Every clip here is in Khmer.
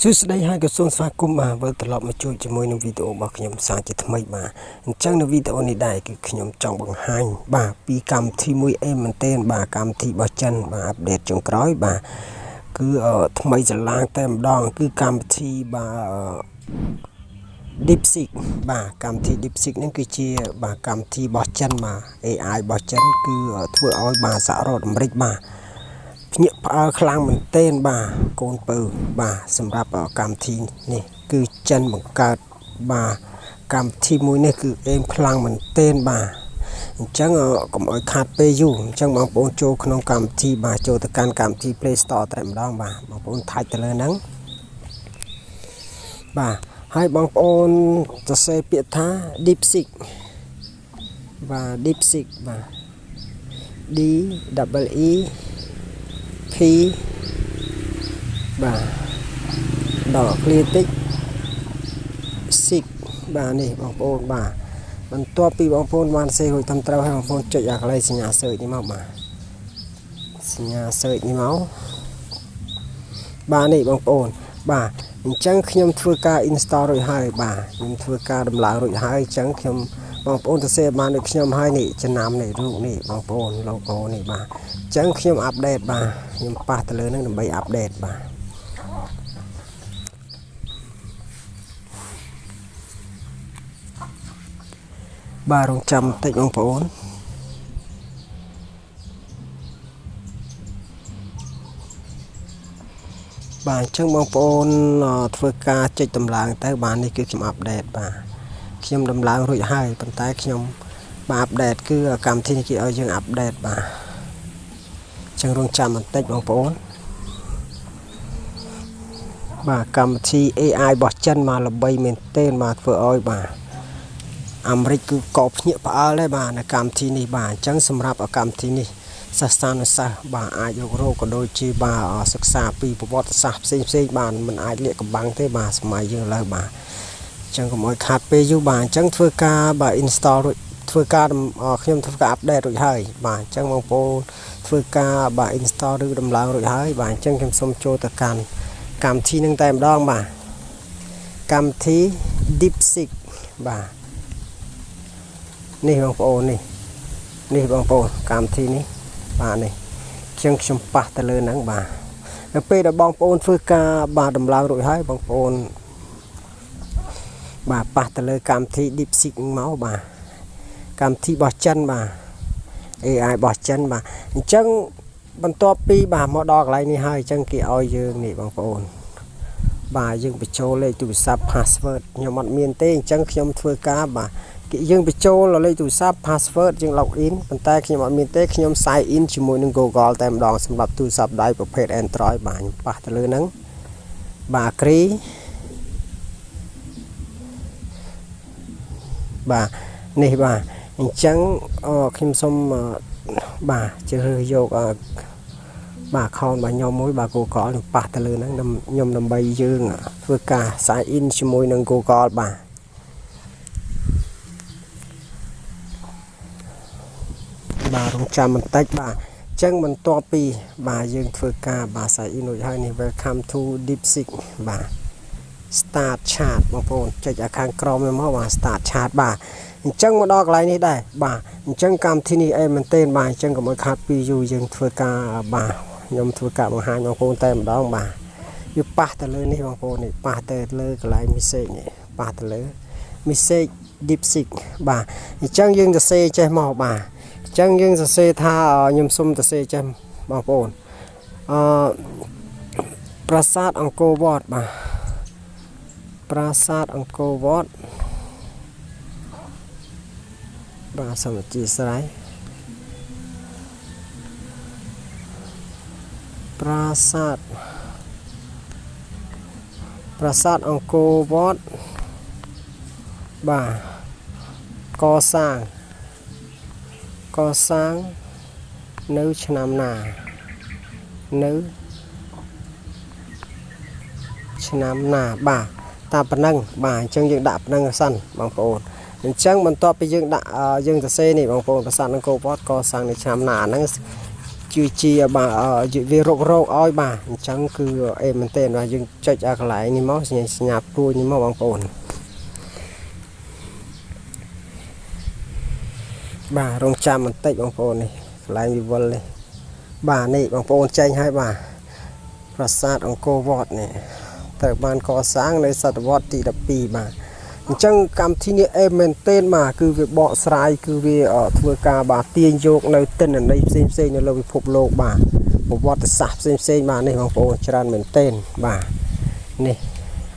សួស្តីហើយក៏សូមស្វាគមន៍បាទវិលត្រឡប់មកជួបជាមួយនឹងវីដេអូរបស់ខ្ញុំសាជាថ្មីបាទអញ្ចឹងនៅវីដេអូនេះដែរគឺខ្ញុំចង់បង្ហាញបាទពីកម្មវិធីមួយមែនទែនបាទកម្មវិធីរបស់ចិនបាទអាប់ដេតចុងក្រោយបាទគឺថ្មីចឡើងតែម្ដងគឺកម្មវិធីបាទ DeepSeek បាទកម្មវិធី DeepSeek នេះគឺជាបាទកម្មវិធីរបស់ចិនបាទ AI របស់ចិនគឺធ្វើឲ្យបាទសហរដ្ឋអាមេរិកបាទភ្ញាក់ផ្អើលខ្លាំងមែនទែនបាទកូនពៅបាទសម្រាប់កម្មវិធីនេះគឺចិនបង្កើតបាទកម្មវិធីមួយនេះគឺអេមខ្លាំងមែនទែនបាទអញ្ចឹងកុំឲ្យខាត់ពេលយូរអញ្ចឹងបងប្អូនចូលក្នុងកម្មវិធីបាទចូលទៅកាន់កម្មវិធី Play Store តែម្ដងបាទបងប្អូនថាច់ទៅលើហ្នឹងបាទហើយបងប្អូនសរសេរពាក្យថា DeepSeek បាទ DeepSeek បាទ D double E P បាទដល់ឃ្លាតិច Seek បាទនេះបងប្អូនបាទបន្ទាប់ពីបងប្អូនបានសេរួចត្រឹមត្រូវហើយបងប្អូនចុចអាកន្លែងសញ្ញា search នេះមកបាទសញ្ញា search នេះមកបាទនេះបងប្អូនបាទអញ្ចឹងខ្ញុំធ្វើការ install រួចហើយបាទខ្ញុំធ្វើការដំឡើងរួចហើយអញ្ចឹងខ្ញុំបងប្អូនទៅសេបានដូចខ្ញុំហើយនេះចំណាំនេះរូបនេះបងប្អូន logo នេះបាទអញ្ចឹងខ្ញុំអាប់ដេតបាទខ្ញុំប៉ះទៅលើនឹងដើម្បីអាប់ដេតបាទបាទរងចាំបន្តិចបងប្អូនបាទអញ្ចឹងបងប្អូនធ្វើការចុចតម្លើងទៅបាទនេះគឺខ្ញុំអាប់ដេតបាទខ្ញុំដំឡើងរួចហើយប៉ុន្តែខ្ញុំបាទអាប់ដេតគឺកម្មវិធីនេះគេឲ្យយើងអាប់ដេតបាទអញ្ចឹងរងចាំបន្តិចបងប្អូនបាទកម្មវិធី AI របស់ចិនមកល្បីមែនទែនបាទធ្វើឲ្យបាទអាមេរិកគឺក៏ភ្ញាក់ផ្អើលដែរបាទនៅកម្មវិធីនេះបាទអញ្ចឹងសម្រាប់កម្មវិធីនេះសាស្ត្រានុសិស្សបាទអាចរុករកក៏ដូចជាបាទសិក្សាពីប្រវត្តិសាស្ត្រផ្សេងបាទមិនអាចលាក់កំបាំងទេបាទសម័យយើងឥឡូវបាទអញ្ចឹងកុំឲ្យខាត់ពេលយូរបាទអញ្ចឹងធ្វើការបាទ install រួចធ្វើការខ្ញុំធ្វើការ update រួចហើយបាទអញ្ចឹងបងប្អូនធ្វើការបាទ install ឬដំឡើងរួចហើយបាទអញ្ចឹងខ្ញុំសូមចូលទៅកាន់កម្មវិធីនឹងតែម្ដងបាទកម្មវិធី DeepSeek បាទនេះបងប្អូននេះបងប្អូនកម្មវិធីនេះបាទនេះខ្ញុំប៉ះទៅលើហ្នឹងបាទនៅពេលដែលបងប្អូនធ្វើការបាទដំឡើងរួចហើយបងប្អូនបាទប៉ះទៅលើកម្មវិធី DeepSeek មកបាទកម្មវិធីរបស់ចិនបាទ AI របស់ចិនបាទអញ្ចឹងបន្ទាប់ពីបាទមកដល់កន្លែងនេះហើយអញ្ចឹងគេឲ្យយើងនេះបងប្អូនបាទយើងបញ្ចូលលេខទូរស័ព្ទ password ខ្ញុំអត់មានទេអញ្ចឹងខ្ញុំធ្វើការបាទយើងបញ្ចូលលេខទូរស័ព្ទ password យើង login ប៉ុន្តែខ្ញុំអត់មានទេខ្ញុំ sign in ជាមួយនឹង Google តែម្ដងសម្រាប់ទូរស័ព្ទដៃប្រភេទ Android បាទខ្ញុំប៉ះទៅលើហ្នឹងបាទ agree បាទនេះបាទអញ្ចឹងខ្ញុំសូមបាទជ្រើសរើសយកបាទ account របស់ខ្ញុំមួយបាទ Google ខ្ញុំប៉ះទៅលើហ្នឹងខ្ញុំដើម្បីយើងធ្វើការ sign in ជាមួយនឹង Google បាទបាទរងចាំបន្តិចបាទអញ្ចឹងបន្ទាប់ពីបាទយើងធ្វើការបាទ sign in រួចហើយនេះ welcome to DeepSeek បាទ start chat បងប្អូនចុចខាងក្រោមនេះមកបាទ start chat បាទអញ្ចឹងមកដល់កន្លែងនេះដែរបាទអញ្ចឹងកម្មវិធីនេះមែនទែនបាទអញ្ចឹងកុំឲ្យខាត់ពីយូរយើងធ្វើការបាទខ្ញុំធ្វើការបង្ហាញបងប្អូនតែម្ដងបាទវាប៉ះទៅលើនេះបងប្អូននេះប៉ះទៅលើកន្លែង message នេះប៉ះទៅលើ message DeepSeek បាទអញ្ចឹងយើងសរសេរចេះមកបាទអញ្ចឹងយើងសរសេរថាខ្ញុំសុំសរសេរចេះបងប្អូនប្រាសាទអង្គរវត្តបាទប្រាសាទអង្គរវត្តបាទសូមអធិស្ឋានប្រាសាទអង្គរវត្តបាទកសាងនៅឆ្នាំណានៅឆ្នាំណាបាទតាប៉ុណ្ណឹងបាទអញ្ចឹងយើងដាក់ប៉ុណ្ណឹងសិនបងប្អូនអញ្ចឹងបន្ទាប់ពីយើងដាក់យើងសរសេរនេះបងប្អូនប្រាសាទអង្គរវត្តកសាងនៅឆ្នាំណាហ្នឹង ជួយជាបាទវារករោគឲ្យបាទអញ្ចឹងគឺអេមែនទេបាទយើងចុចឲ្យកន្លែងនេះមកសញ្ញាព្រួយនេះមកបងប្អូនបាទរងចាំបន្តិចបងប្អូននេះកន្លែងវិវលនេះបាទនេះបងប្អូនចេញឲ្យបាទប្រាសាទអង្គរវត្តនេះត្រូវបានកសាងនៅសតវត្សទី12បាទអញ្ចឹងកម្មវិធីនេះអេមែនទេបាទគឺវាបកស្រាយគឺវាធ្វើការបាទទាញយកនៅទិន្នន័យផ្សេងៗនៅលើពិភពលោកបាទប្រវត្តិសាស្ត្រផ្សេងៗបាទនេះបងប្អូនច្រើនមែនទេបាទនេះ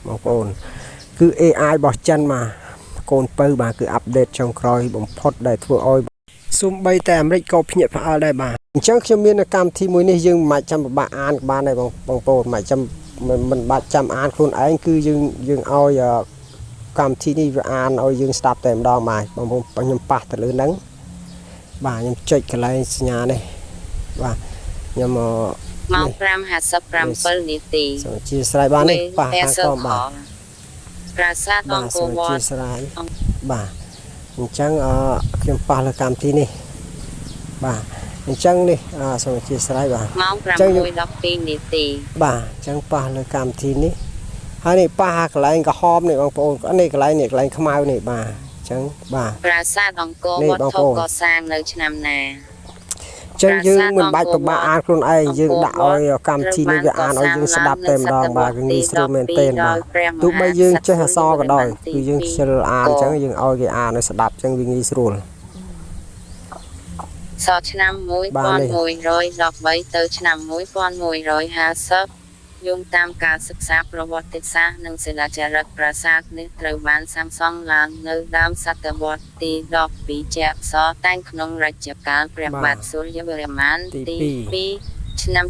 បងប្អូនគឺ AI របស់ចិនបាទកូនពៅបាទគឺអាប់ដេតចុងក្រោយបំផុតដែលធ្វើឲ្យសូម្បីតែអាមេរិកក៏ភ្ញាក់ផ្អើលដែរបាទអញ្ចឹងខ្ញុំមានកម្មវិធីមួយនេះយើងមិនបាច់ចាំពិបាកអានបានដែរបងប្អូនមិនបាច់ចាំមិនបាច់ចាំអានខ្លួនឯងគឺយើងឲ្យកម្មវិធីនេះវាអានឲ្យយើងស្ដាប់តែម្ដងបាទបងប្អូនខ្ញុំប៉ះទៅលើហ្នឹងបាទខ្ញុំចុចកន្លែងសញ្ញានេះបាទខ្ញុំម៉ោង 5:57 នាទីសូមអធិស្ឋានបាននេះប៉ះខាងក្រោមបាទប្រាសាទអង្គរវត្តបាទអញ្ចឹងខ្ញុំប៉ះលើកម្មវិធីនេះបាទអញ្ចឹងនេះសូមអធិស្ឋានបាទម៉ោង 6:12 នាទីបាទអញ្ចឹងប៉ះលើកម្មវិធីនេះហើយនេះប៉ះកន្លែងក្រហមនេះបងប្អូននេះកន្លែងខ្មៅនេះបាទអញ្ចឹងបាទប្រាសាទអង្គរវត្តធំកសាងនៅឆ្នាំណាចឹងយើងមិនបាច់ពិបាកអានខ្លួនឯងយើងដាក់ឲ្យកម្មវិធីនេះវាអានឲ្យយើងស្ដាប់តែម្ដងបាទវាងាយស្រួលមែនទែនបាទទោះបីយើងចេះអក្សរក៏ដោយគឺយើងខ្ជិលអានអញ្ចឹងយើងឲ្យគេអានឲ្យស្ដាប់អញ្ចឹងវាងាយស្រួលសឆ្នាំ1113ទៅឆ្នាំ1150យោងតាមការសិក្សាប្រវត្តិសាស្ត្រនិងសិលាចារឹកប្រាសាទនេះត្រូវបានសាងសង់ឡើងនៅដើមសតវត្សទី12ជាអក្សរតែងក្នុងរជ្ជកាលព្រះបាទសូរ្យវរ្ម័នទី2ឆ្នាំ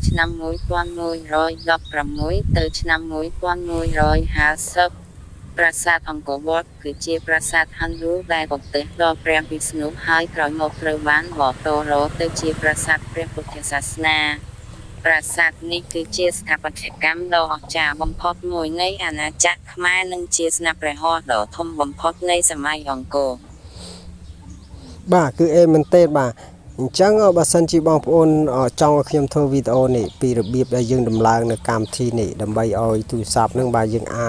1116ទៅឆ្នាំ1150ប្រាសាទអង្គរវត្តគឺជាប្រាសាទហិណ្ឌូដែលប្រទេសដល់ព្រះវិស្ណុហើយក្រោយមកត្រូវបានបតរទៅជាប្រាសាទព្រះពុទ្ធសាសនាប្រាសាទនេះគឺជាស្ថាបត្យកម្មដ៏អស្ចារ្យបំផុតមួយនៃអាណាចក្រខ្មែរនិងជាស្នាព្រះហស្ថដ៏ធំបំផុតនៃសម័យអង្គរបាទគឺអេមែនទេបាទអញ្ចឹងបើសិនជាបងប្អូនចង់ឲ្យខ្ញុំធ្វើវីដេអូនេះពីរបៀបដែលយើងដំឡើងនៅកម្មវិធីនេះដើម្បីឲ្យទូរស័ព្ទនឹងបាទយើងវាអា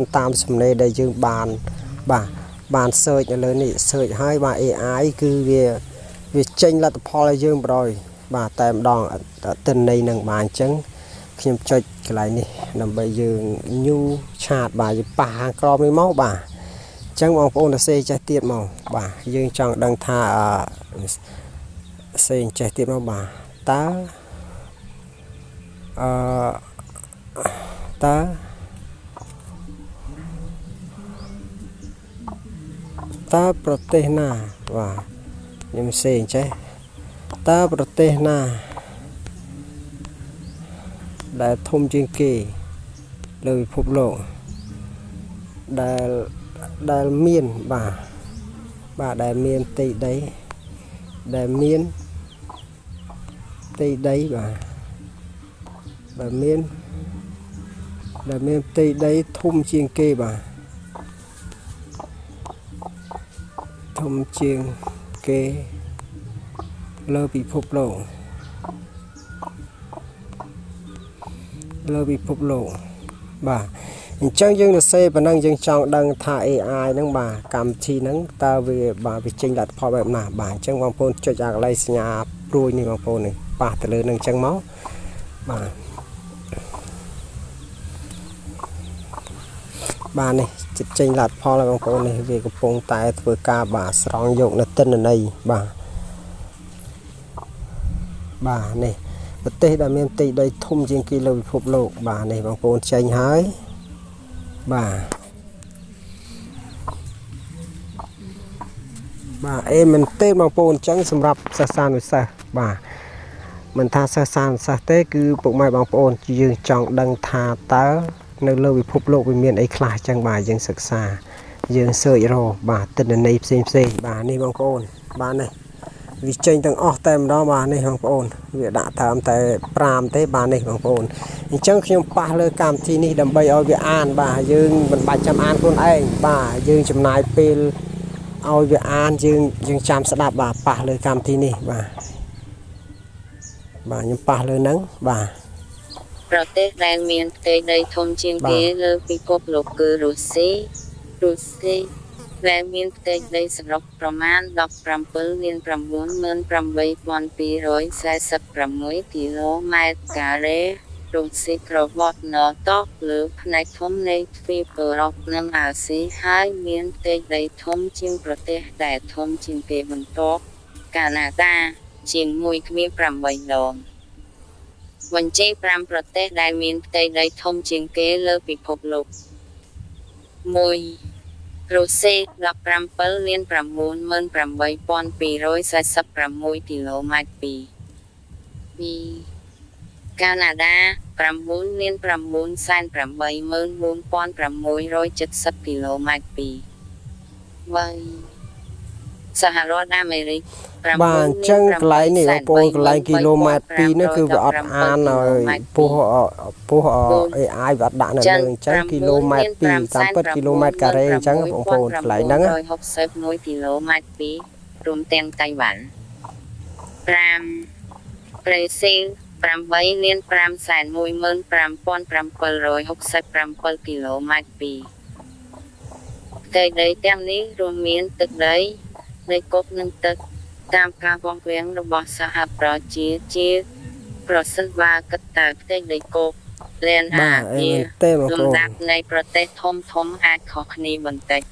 នតាមសំណេរដែលយើងបាន search នៅលើនេះ search ហើយបាទ AI គឺវាចេញលទ្ធផលឲ្យយើងប្រយបាទតែម្ដងទិន្នន័យនឹងបាទអញ្ចឹងខ្ញុំចុចកន្លែងនេះដើម្បីយើង new chat បាទយើងប៉ះខាងក្រោមនេះមកបាទអញ្ចឹងបងប្អូនទៅសេចេះទៀតមកបាទយើងចង់ដឹងថាសេចេះទៀតមកបាទតើប្រទេសណាបាទខ្ញុំសេចេះតើប្រទេសណាដែលធំជាងគេលើពិភពលោកដែលមានបាទដែលមានផ្ទៃដីដែលមានផ្ទៃដីបាទដែលមានផ្ទៃដីធំជាងគេបាទធំជាងគេលើពិភពលោកបាទអញ្ចឹងយើងទៅសេប៉ុណ្ណឹងយើងចង់ដឹងថា AI ហ្នឹងបាទកម្មវិធីហ្នឹងតើវាចេញលទ្ធផលបែបណាបាទអញ្ចឹងបងប្អូនចុចអាកន្លែងសញ្ញាព្រួយនេះបងប្អូននេះប៉ះទៅលើហ្នឹងអញ្ចឹងមកបាទនេះចេញលទ្ធផលហើយបងប្អូននេះវាកំពុងតែធ្វើការបាទស្រង់យកនៅទិន្នន័យបាទនេះប្រទេសដែលមានផ្ទៃដីធំជាងគេលើពិភពលោកបាទនេះបងប្អូនចេញហើយបាទអេមែនទេបងប្អូនអញ្ចឹងសម្រាប់សិស្សានុសិស្សបាទមិនថាសិស្សានុសិស្សទេគឺពុកម៉ែបងប្អូនយើងចង់ដឹងថាតើនៅលើពិភពលោកវាមានអីខ្លះអញ្ចឹងបាទយើងសិក្សាយើង search រកបាទទិន្នន័យផ្សេងបាទនេះបងប្អូនបាទនេះវាចេញទាំងអស់តែម្ដងបាទនេះបងប្អូនវាដាក់តាមតែ5ទេបាទនេះបងប្អូនអញ្ចឹងខ្ញុំប៉ះលើកម្មវិធីនេះដើម្បីឲ្យវាអានបាទយើងមិនបាច់ចាំអានខ្លួនឯងបាទយើងចំណាយពេលឲ្យវាអានយើងចាំស្ដាប់បាទប៉ះលើកម្មវិធីនេះបាទ បាទខ្ញុំប៉ះលើហ្នឹងបាទ ប្រទេសដែលមានផ្ទៃដីធំជាងគេលើពិភពលោកគឺរុស្ស៊ីដែលមានផ្ទៃដីសរុបប្រមាណ 17,98,246 គីឡូម៉ែត្រការ៉េ រុស្ស៊ីក្រវ៉ាត់នៅតូលើផ្នែកធំនៃទ្វីបអឺរ៉ុបនិងអាស៊ីហើយមានផ្ទៃដីធំជាងប្រទេសដែលធំជាងគេបន្ទាប់កាណាដាជាង 1.8 ដង បញ្ជី5ប្រទេសដែលមានផ្ទៃដីធំជាងគេលើពិភពលោក 1. រុស្ស៊ី 17,98,246 គីឡូម៉ែត្រ 2. កាណាដា 9,984,670 គីឡូម៉ែត្រ 2. សហរដ្ឋអាមេរិក បាទអញ្ចឹងកន្លែងនេះបងប្អូនកន្លែងគីឡូម៉ែត្រ2នេះគឺវាអត់អានឲ្យពោះ AI វាអត់ដាក់នៅលើអញ្ចឹងគីឡូម៉ែត្រ2តាមពិតគីឡូម៉ែត្រការ៉េអញ្ចឹងបងប្អូនកន្លែងហ្នឹង161គីឡូម៉ែត្រ 2 រួមទាំងតៃវ៉ាន់ 5. ប្រេស៊ីល 8,515,767 គីឡូម៉ែត្រ 2 ផ្ទៃដីទាំងនេះរួមមានទឹកដីគោកនិងទឹកតាមការបង្រៀនរបស់សហប្រជាជាតិប្រសិនបើគិតតែផ្ទៃដីគោកលែនអាវាលំដាប់នៃប្រទេសធំអាចខុសគ្នាបន្តិច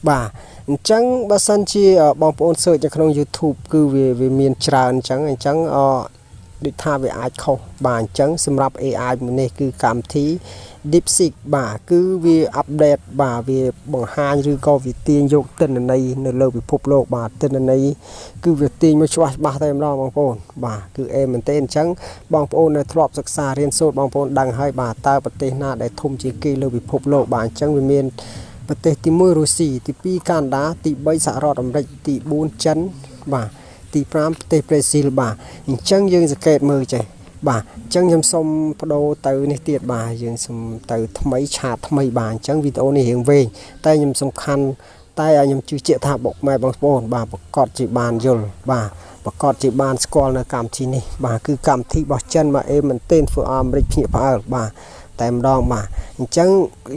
បាទអញ្ចឹងបើសិនជាបងប្អូន search នៅក្នុង YouTube គឺវាមានច្រើនអញ្ចឹងដូចថាវាអាចខុសបាទអញ្ចឹងសម្រាប់ AI មួយនេះគឺកម្មវិធី DeepSeek បាទគឺវាអាប់ដេតបាទវាបង្ហាញឬក៏វាទាញយកទិន្នន័យនៅលើពិភពលោកបាទទិន្នន័យគឺវាទាញមកច្បាស់តែម្ដងបងប្អូនបាទគឺមែនទេអញ្ចឹងបងប្អូននៅធ្លាប់សិក្សារៀនសូត្របងប្អូនដឹងហើយបាទតើប្រទេសណាដែលធំជាងគេលើពិភពលោកបាទអញ្ចឹងវាមានប្រទេសទី1រុស្ស៊ីទី2កាណាដាទី3សហរដ្ឋអាមេរិកទី4ចិនបាទទី5ប្រទេសប្រេស៊ីលបាទអញ្ចឹងយើងសង្កេតមើលចេះបាទអញ្ចឹងខ្ញុំសូមបដូរទៅនេះទៀតបាទយើងសូមទៅថ្មីឆាតថ្មីបាទអញ្ចឹងវីដេអូនេះរៀងវែងតែខ្ញុំសំខាន់តែខ្ញុំជឿជាក់ថាបងប្អូនបាទប្រកាសជាបានយល់បាទប្រកាសជាបានស្គាល់នៅកម្មវិធីនេះបាទគឺកម្មវិធីរបស់ចិនមកមែនទែនធ្វើអាមេរិកភ្ញាក់ផ្អើលបាទតែម្ដងបាទអញ្ចឹង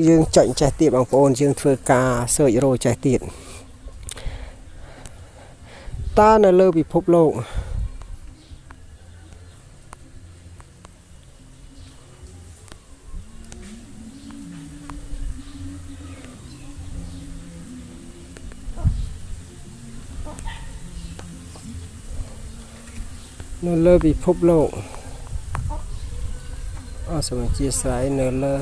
យើងចុចចេះទៀតបងប្អូនយើងធ្វើការ search រកចេះទៀតតើនៅលើពិភពលោកនៅលើពិភពលោកសូមអធិស្ឋាននៅលើ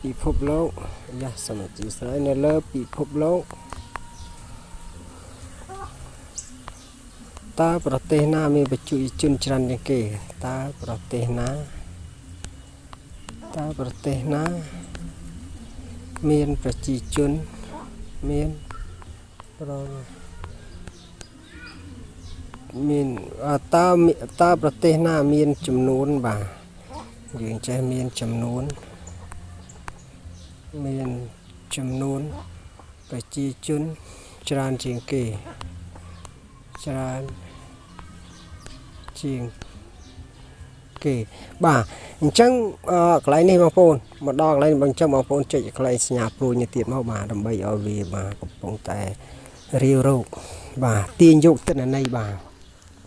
ពិភពលោកសូមអធិស្ឋាននៅលើពិភពលោកតើប្រទេសណាមានប្រជាជនច្រើនជាងគេតើប្រទេសណាមានប្រជាជនមានតើប្រទេសណាមានចំនួនបាទយើងចេះមានចំនួនប្រជាជនច្រើនជាងគេបាទអញ្ចឹងកន្លែងនេះបងប្អូនមកដល់កន្លែងបងចឹងបងប្អូនចុចកន្លែងសញ្ញាព្រួយនេះទៀតមកបាទដើម្បីឲ្យវាបាទកំពុងតែរាវរោគបាទទាញយកទិន្នន័យបាទ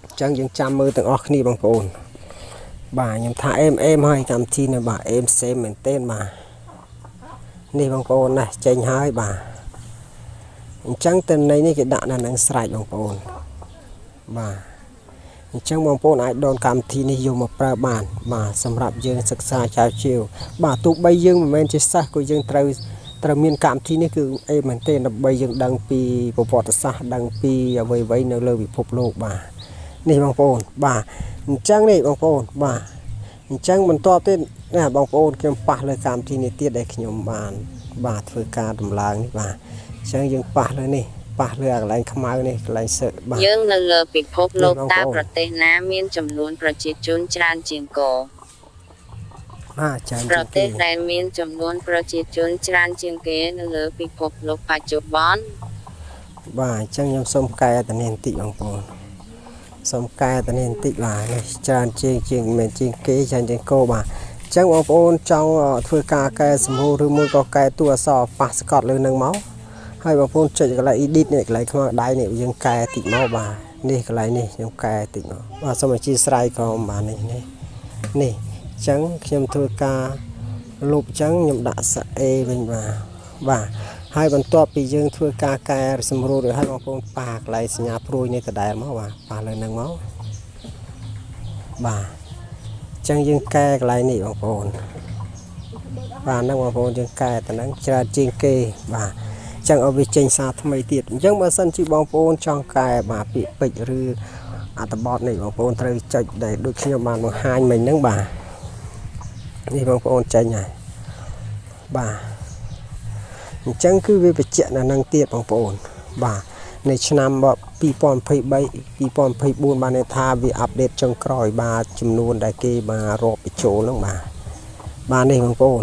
អញ្ចឹងយើងចាំមើលទាំងអស់គ្នាបងប្អូនបាទខ្ញុំថាអេមហើយកម្មវិធីនេះបាទអេមសេមមែនទែនបាទនេះបងប្អូនណាចេញហើយបាទអញ្ចឹងទិន្នន័យនេះគេដាក់នៅនឹងស្រេចបងប្អូនបាទអញ្ចឹងបងប្អូនអាចដូនកម្មវិធីនេះយកមកប្រើបានបាទសម្រាប់យើងសិក្សាចៅជាវបាទទោះបីយើងមិនមែនជាសិស្សក៏យើងត្រូវមានកម្មវិធីនេះគឺអេមែនទេដើម្បីយើងដឹងពីប្រវត្តិសាស្ត្រដឹងពីអ្វីៗនៅលើពិភពលោកបាទនេះបងប្អូនបាទអញ្ចឹងនេះបងប្អូនបាទអញ្ចឹងបន្ទាប់ទៀតណាបងប្អូនខ្ញុំប៉ះលើកម្មវិធីនេះទៀតដែលខ្ញុំបាទធ្វើការដំឡើងនេះបាទអញ្ចឹងយើងប៉ះលើនេះប៉ះលើកន្លែងខ្មៅនេះកន្លែងសើបាទយើងនៅលើពិភពលោកតើប្រទេសណាមានចំនួនប្រជាជនច្រើនជាងកប្រទេសដែលមានចំនួនប្រជាជនច្រើនជាងគេនៅលើពិភពលោកបច្ចុប្បន្ន bà chẳng nhầm xông cài tận nên tị bằng bồn xông cài tận nên tị bà này tràn chiên mình chiên kế tràn chiên cô bà chẳng bằng bồn trong thưa ca cài sầm hồ rồi mua có cài tua sò passport lên nâng máu hai bằng bồn chạy cái lại edit này cái lại không đai này dương cài tị máu bà này cái lại này dương cài tị máu bà xong rồi chia sài còn bà này này chẳng nhầm thưa ca lục trắng nhầm đã sợ bên bà hai bàn to bị dương thưa ca ca sầm rô rồi hai con con bạc lại nhà pruy này từ đại máu bà lên nâng máu bà chẳng dương ca lại nị bằng phồn bà nâng bằng phồn dương ca từ nâng cha chiên kê bà chẳng ở vị tranh xa thay tiệt chẳng mà sân chỉ bằng phồn trong ca bà bị bệnh rư tập bọt này bằng phồn thay chạy để đôi khi mà bằng hai mình nâng bà đi bằng phồn chạy này bà chẳng cứ về chuyện là năng tiết bằng phồn bàในឆ្នាំ 2023 បានថាវាអាប់ដេតចុងក្រោយបាទចំនួនដែលគេបាទរាប់បញ្ចូលហ្នឹងបាទនេះបងប្អូន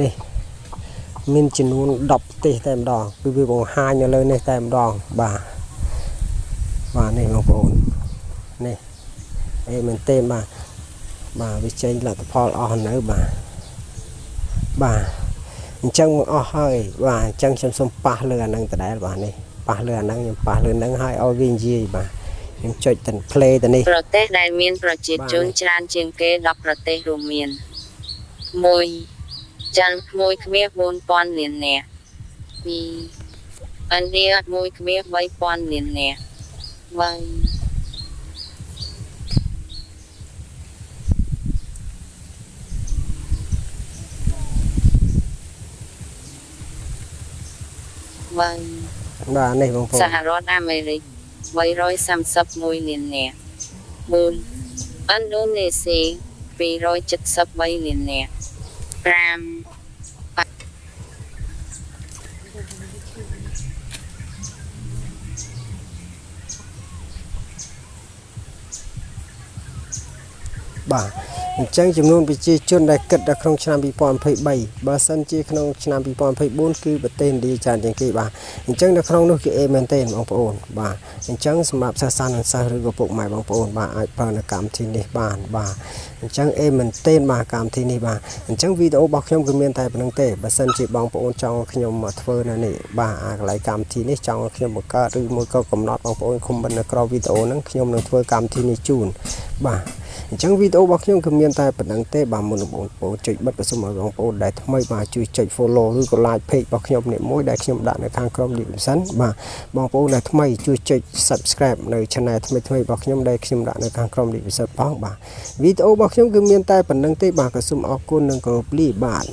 នេះមានចំនួន10ទេសតែម្ដងគឺវាបង្ហាញនៅលើនេះតែម្ដងបាទនេះបងប្អូននេះមែនទេបាទវាចេញលទ្ធផលអស់នៅបាទអញ្ចឹងអស់ហើយបាទអញ្ចឹងខ្ញុំសូមប៉ះលើអាហ្នឹងដដែលបាទនេះប៉ះលើអាហ្នឹងខ្ញុំប៉ះលើហ្នឹងឲ្យវានិយាយបាទខ្ញុំចុចទៅ play ទៅនេះប្រទេសដែលមានប្រជាជនច្រើនជាងគេ10ប្រទេសរួមមាន1ចាន់1.4000 លាននាក់2ឥណ្ឌា1.3000 លាននាក់បាទនេះបងប្អូនសហរដ្ឋអាមេរិក331 លាននាក់4ឥណ្ឌូនេស៊ី273 លាននាក់5បាទអញ្ចឹងចំនួនប្រជាជនដែលគិតដល់ក្នុងឆ្នាំ 2023 បើសិនជាក្នុងឆ្នាំ 2024 គឺប្រទេសឥណ្ឌាច្រើនជាងគេបាទអញ្ចឹងនៅក្នុងនោះគឺមែនទេបងប្អូនបាទអញ្ចឹងសម្រាប់សិស្សនិងសិស្សឬក៏ពុកម៉ែបងប្អូនបាទអាចប្រើនៅកម្មវិធីនេះបានបាទអញ្ចឹងមែនទេបាទកម្មវិធីនេះបាទអញ្ចឹងវីដេអូរបស់ខ្ញុំគឺមានតែប៉ុណ្្នឹងទេបើសិនជាបងប្អូនចង់ខ្ញុំមកធ្វើនៅនេះបាទកន្លែងកម្មវិធីនេះចង់ខ្ញុំបង្កើតឬមួយក៏កំណត់បងប្អូនខមមិននៅក្រោមវីដេអូហ្នឹងខ្ញុំនឹងធ្វើកម្មវិធីនេះជូនបាទអញ្ចឹងវីដេអូរបស់ខ្ញុំគឺមានតែប៉ុណ្្នឹងទេបាទមុនបងប្អូនចុចបិទបើសុំឲ្យបងប្អូនដែលថ្មីបាទជួយចុច follow ឬក៏ like page របស់ខ្ញុំនេះមួយដែលខ្ញុំដាក់នៅខាងក្រោមនេះសិនបាទបងប្អូនដែលថ្មីជួយចុច subscribe នៅ channel ថ្មីរបស់ខ្ញុំដែលខ្ញុំដាក់នៅខាងក្រោមនេះពិសេសផងបាទវីដេអូរបស់ខ្ញុំគឺមានតែប៉ុណ្្នឹងទេបាទក៏សូមអរគុណនិងគោរពលាបាទ